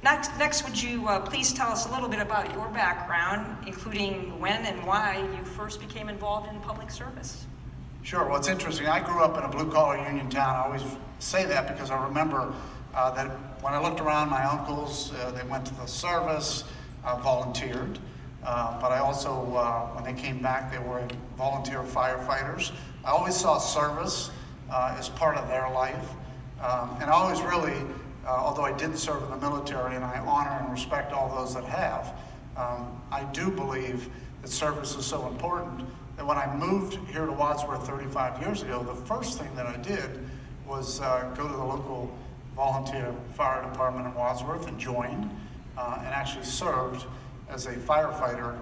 Next, would you please tell us a little bit about your background, including when and why you first became involved in public service? Sure. Well, it's interesting. I grew up in a blue-collar union town. I always say that because I remember that when I looked around, my uncles, they went to the service, volunteered. But I also, when they came back, they were volunteer firefighters. I always saw service as part of their life. And I always really, although I didn't serve in the military, and I honor and respect all those that have, I do believe that service is so important that when I moved here to Wadsworth 35 years ago, the first thing that I did was go to the local volunteer fire department in Wadsworth and joined, and actually served as a firefighter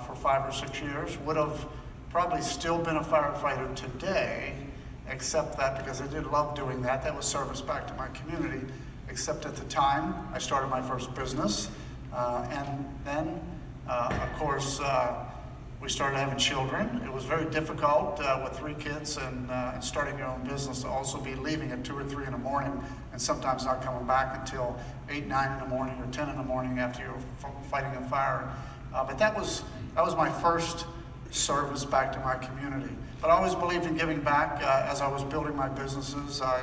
for 5 or 6 years. Would have probably still been a firefighter today, except that because I did love doing that. That was service back to my community, except at the time I started my first business. And then, of course, we started having children. It was very difficult with 3 kids and starting your own business to also be leaving at 2 or 3 in the morning and sometimes not coming back until 8, 9 in the morning or 10 in the morning after you're fighting a fire. But that was my first service back to my community. But I always believed in giving back. As I was building my businesses, I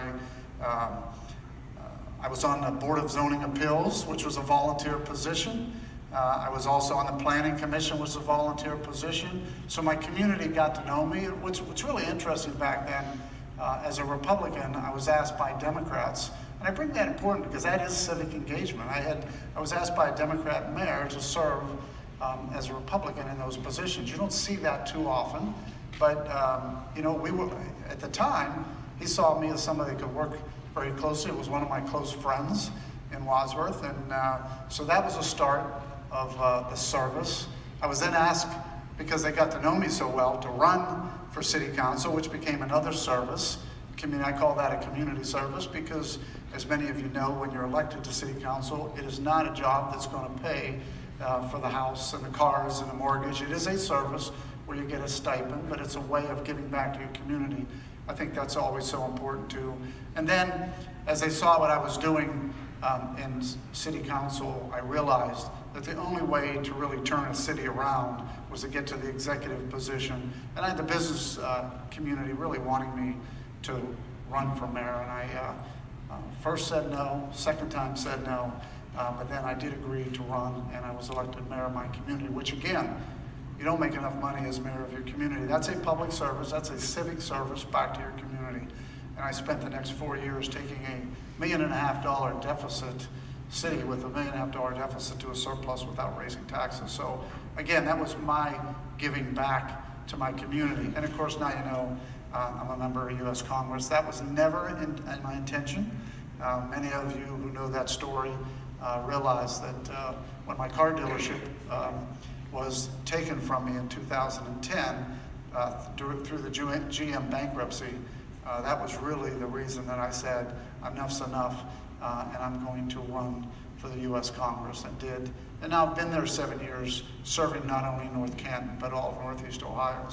was on the Board of Zoning Appeals, which was a volunteer position. I was also on the Planning Commission, which was a volunteer position. So my community got to know me. What's really interesting back then, as a Republican, I was asked by Democrats, and I bring that important because that is civic engagement. I was asked by a Democrat mayor to serve as a Republican in those positions. You don't see that too often, but you know, we were, at the time, he saw me as somebody that could work very closely. It was one of my close friends in Wadsworth, and so that was a start of the service. I was then asked, because they got to know me so well, to run for city council, which became another service. I call that a community service because, as many of you know, when you're elected to city council, it is not a job that's going to pay for the house and the cars and the mortgage. It is a service where you get a stipend, but it's a way of giving back to your community. I think that's always so important too. And then, as they saw what I was doing in city council, I realized that the only way to really turn a city around was to get to the executive position. And I had the business community really wanting me to run for mayor. And I first said no, second time said no, but then I did agree to run, and I was elected mayor of my community, which again, you don't make enough money as mayor of your community. That's a public service, that's a civic service back to your community. And I spent the next 4 years taking a $1.5 million deficit city with a $1.5 million deficit to a surplus without raising taxes. So again, that was my giving back to my community. And of course, now you know I'm a member of U.S. Congress. That was never in my intention. Many of you who know that story realize that when my car dealership was taken from me in 2010 through the GM bankruptcy, that was really the reason that I said enough's enough, and I'm going to run for the U.S. Congress, and did. And now I've been there 7 years, serving not only North Canton, but all of Northeast Ohio.